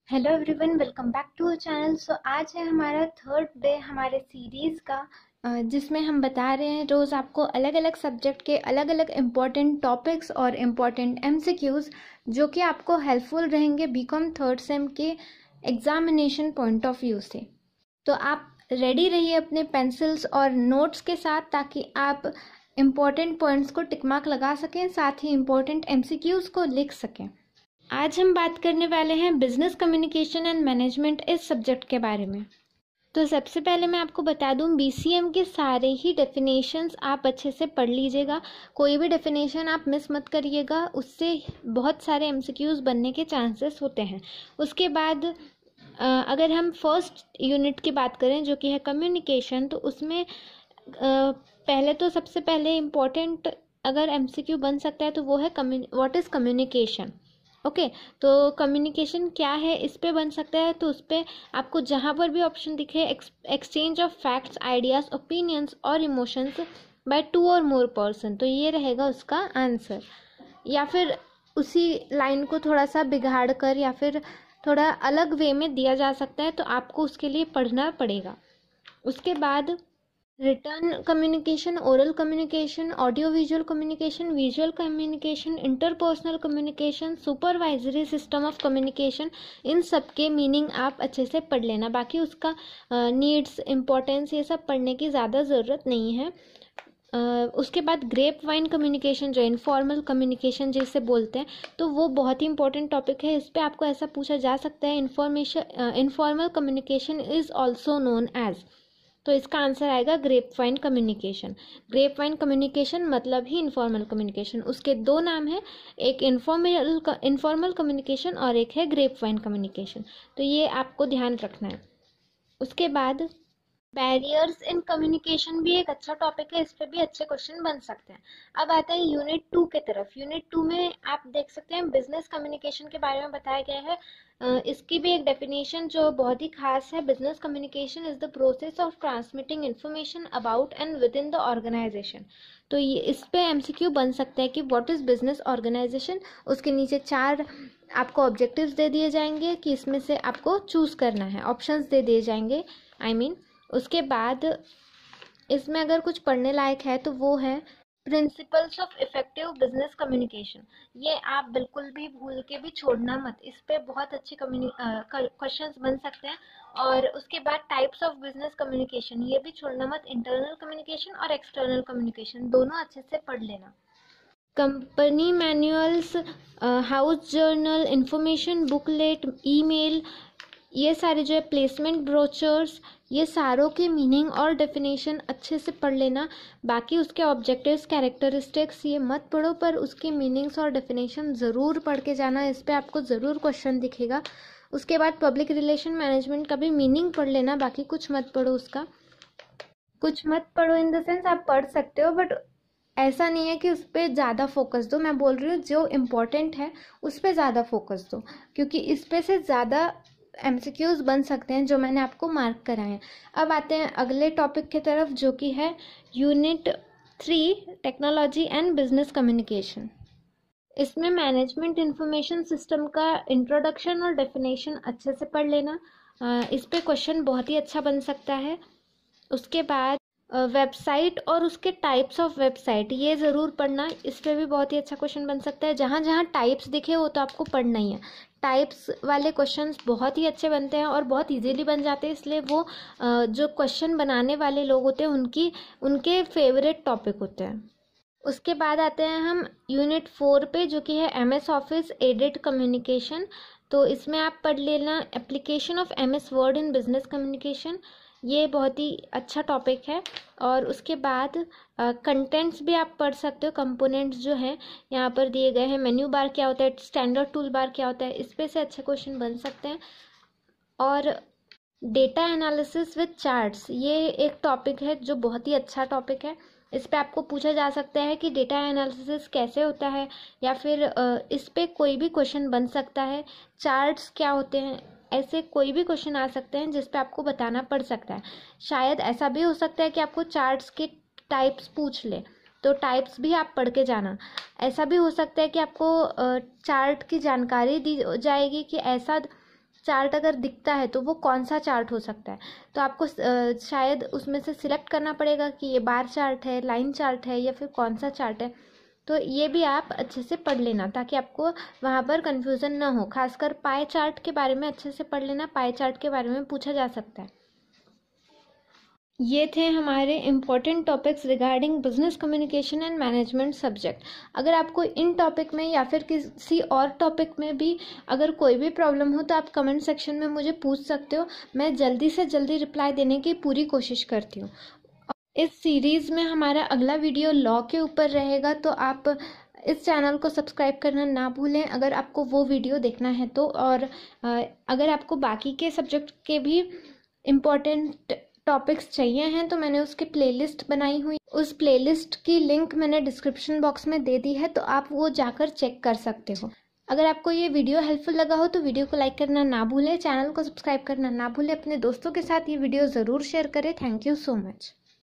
Hello everyone, welcome back to our channel. आज है हमारा थर्ड डे हमारे सीरीज़ का, जिसमें हम बता रहे हैं रोज़ आपको अलग अलग सब्जेक्ट के अलग अलग इम्पॉर्टेंट टॉपिक्स और इम्पॉर्टेंट एमसीक्यूज़ जो कि आपको हेल्पफुल रहेंगे बीकॉम थर्ड सेम के एग्जामिनेशन पॉइंट ऑफ व्यू से। तो आप रेडी रहिए अपने पेंसिल्स और नोट्स के साथ, ताकि आप इम्पॉर्टेंट पॉइंट्स को टिक मार्क लगा सकें, साथ ही इम्पॉर्टेंट एमसीक्यूज़ को लिख सकें। आज हम बात करने वाले हैं बिजनेस कम्युनिकेशन एंड मैनेजमेंट इस सब्जेक्ट के बारे में। तो सबसे पहले मैं आपको बता दूं, बीसीएम के सारे ही डेफिनेशंस आप अच्छे से पढ़ लीजिएगा। कोई भी डेफिनेशन आप मिस मत करिएगा, उससे बहुत सारे एमसीक्यूज बनने के चांसेस होते हैं। उसके बाद अगर हम फर्स्ट यूनिट की बात करें जो कि है कम्युनिकेशन, तो उसमें पहले तो सबसे पहले इम्पोर्टेंट अगर एमसीक्यू बन सकता है तो वो है व्हाट इज़ कम्युनिकेशन। ओके, तो कम्युनिकेशन क्या है इस पे बन सकता है। तो उस पर आपको जहाँ पर भी ऑप्शन दिखे, exchange of facts, ideas, opinions और इमोशंस बाय टू और मोर पर्सन, तो ये रहेगा उसका आंसर। या फिर उसी लाइन को थोड़ा सा बिगाड़ कर या फिर थोड़ा अलग वे में दिया जा सकता है, तो आपको उसके लिए पढ़ना पड़ेगा। उसके बाद written communication, oral communication, audio visual communication, visual communication, interpersonal communication, supervisory system of communication, इन सब के मीनिंग आप अच्छे से पढ़ लेना। बाकी उसका नीड्स, इम्पोर्टेंस, ये सब पढ़ने की ज़्यादा ज़रूरत नहीं है। उसके बाद ग्रेप वाइन कम्युनिकेशन, जो इनफॉर्मल कम्युनिकेशन जिसे बोलते हैं, तो वो बहुत ही इंपॉर्टेंट टॉपिक है। इस पर आपको ऐसा पूछा जा सकता है, informal communication is also known as, तो इसका आंसर आएगा grape vine communication. Grape vine communication मतलब ही इनफॉर्मल कम्युनिकेशन। उसके दो नाम हैं, एक इनफॉर्मल कम्युनिकेशन और एक है ग्रेप वाइन कम्युनिकेशन, तो ये आपको ध्यान रखना है। उसके बाद बैरियर्स इन कम्युनिकेशन भी एक अच्छा टॉपिक है, इस पे भी अच्छे क्वेश्चन बन सकते हैं। अब आते हैं यूनिट 2 के तरफ। यूनिट 2 में आप देख सकते हैं बिजनेस कम्युनिकेशन के बारे में बताया गया है। इसकी भी एक डेफिनेशन जो बहुत ही खास है, business communication is the process of transmitting information about and within the organization. तो ये इस पे एमसीक्यू बन सकता है कि व्हाट इज बिजनेस ऑर्गेनाइजेशन। उसके नीचे 4 आपको ऑब्जेक्टिव्स दे दिए जाएंगे कि इसमें से आपको चूज करना है, ऑप्शंस दे दिए जाएंगे उसके बाद इसमें अगर कुछ पढ़ने लायक है तो वो है principles of effective business communication. ये आप बिल्कुल भी भूल के भी छोड़ना मत, इस पे बहुत अच्छे क्वेश्चंस बन सकते हैं। और उसके बाद टाइप्स ऑफ बिजनेस कम्युनिकेशन, ये भी छोड़ना मत। इंटरनल कम्युनिकेशन और एक्सटर्नल कम्युनिकेशन दोनों अच्छे से पढ़ लेना। Company manuals, house journal, information booklet, email, ये सारे जो है प्लेसमेंट ब्रोचर्स, ये सारों के मीनिंग और डेफिनेशन अच्छे से पढ़ लेना। बाकी उसके ऑब्जेक्टिव्स, कैरेक्टरिस्टिक्स ये मत पढ़ो, पर उसके मीनिंग्स और डेफिनेशन ज़रूर पढ़ के जाना, इस पे आपको ज़रूर क्वेश्चन दिखेगा। उसके बाद पब्लिक रिलेशन मैनेजमेंट का भी मीनिंग पढ़ लेना, बाकी कुछ मत पढ़ो उसका। कुछ मत पढ़ो इन द सेंस आप पढ़ सकते हो, बट ऐसा नहीं है कि उस पर ज़्यादा फोकस दो। मैं बोल रही हूँ जो इम्पोर्टेंट है उस पर ज़्यादा फोकस दो, क्योंकि इस पे से ज़्यादा एमसीक्यूज बन सकते हैं जो मैंने आपको मार्क कराए हैं। अब आते हैं अगले टॉपिक की तरफ जो कि है unit 3, technology and business communication. इसमें मैनेजमेंट इंफॉर्मेशन सिस्टम का इंट्रोडक्शन और डेफिनेशन अच्छे से पढ़ लेना, इस पे क्वेश्चन बहुत ही अच्छा बन सकता है। उसके बाद वेबसाइट और उसके टाइप्स ऑफ वेबसाइट, ये ज़रूर पढ़ना, इस पर भी बहुत ही अच्छा क्वेश्चन बन सकता है। जहाँ जहाँ टाइप्स दिखे वो तो आपको पढ़ना ही है। टाइप्स वाले क्वेश्चंस बहुत ही अच्छे बनते हैं और बहुत इजीली बन जाते हैं, इसलिए वो जो क्वेश्चन बनाने वाले लोग होते हैं उनके फेवरेट टॉपिक होते हैं। उसके बाद आते हैं हम यूनिट 4 पे जो कि है एमएस ऑफिस एडिट कम्युनिकेशन। तो इसमें आप पढ़ लेना application of MS word in business communication, ये बहुत ही अच्छा टॉपिक है। और उसके बाद कंटेंट्स भी आप पढ़ सकते हो, कंपोनेंट्स जो हैं यहाँ पर दिए गए हैं। मेन्यू बार क्या होता है, स्टैंडर्ड टूल बार क्या होता है, इस पे से अच्छे क्वेश्चन बन सकते हैं। और डेटा एनालिसिस विद चार्ट्स, ये एक टॉपिक है जो बहुत ही अच्छा टॉपिक है। इस पे आपको पूछा जा सकता है कि डेटा एनालिसिस कैसे होता है, या फिर इस पे कोई भी क्वेश्चन बन सकता है। चार्ट्स क्या होते हैं, ऐसे कोई भी क्वेश्चन आ सकते हैं जिस पे आपको बताना पड़ सकता है। शायद ऐसा भी हो सकता है कि आपको चार्ट्स के टाइप्स पूछ ले, तो टाइप्स भी आप पढ़ के जाना। ऐसा भी हो सकता है कि आपको चार्ट की जानकारी दी जाएगी कि ऐसा चार्ट अगर दिखता है तो वो कौन सा चार्ट हो सकता है। तो आपको शायद उसमें से सिलेक्ट करना पड़ेगा कि ये बार चार्ट है, लाइन चार्ट है, या फिर कौन सा चार्ट है। तो ये भी आप अच्छे से पढ़ लेना ताकि आपको वहाँ पर कन्फ्यूज़न ना हो। खासकर पाई चार्ट के बारे में अच्छे से पढ़ लेना, पाई चार्ट के बारे में पूछा जा सकता है। ये थे हमारे important topics regarding business communication and management subject. अगर आपको इन टॉपिक में या फिर किसी और टॉपिक में भी अगर कोई भी प्रॉब्लम हो तो आप कमेंट सेक्शन में मुझे पूछ सकते हो। मैं जल्दी से जल्दी रिप्लाई देने की पूरी कोशिश करती हूँ। इस सीरीज़ में हमारा अगला वीडियो लॉ के ऊपर रहेगा, तो आप इस चैनल को सब्सक्राइब करना ना भूलें अगर आपको वो वीडियो देखना है तो। और अगर आपको बाकी के सब्जेक्ट के भी इम्पोर्टेंट टॉपिक्स चाहिए हैं तो मैंने उसकी प्लेलिस्ट बनाई हुई, उस प्लेलिस्ट की लिंक मैंने डिस्क्रिप्शन बॉक्स में दे दी है, तो आप वो जाकर चेक कर सकते हो। अगर आपको ये वीडियो हेल्पफुल लगा हो तो वीडियो को लाइक करना ना भूलें, चैनल को सब्सक्राइब करना ना भूलें, अपने दोस्तों के साथ ये वीडियो ज़रूर शेयर करें। Thank you so much.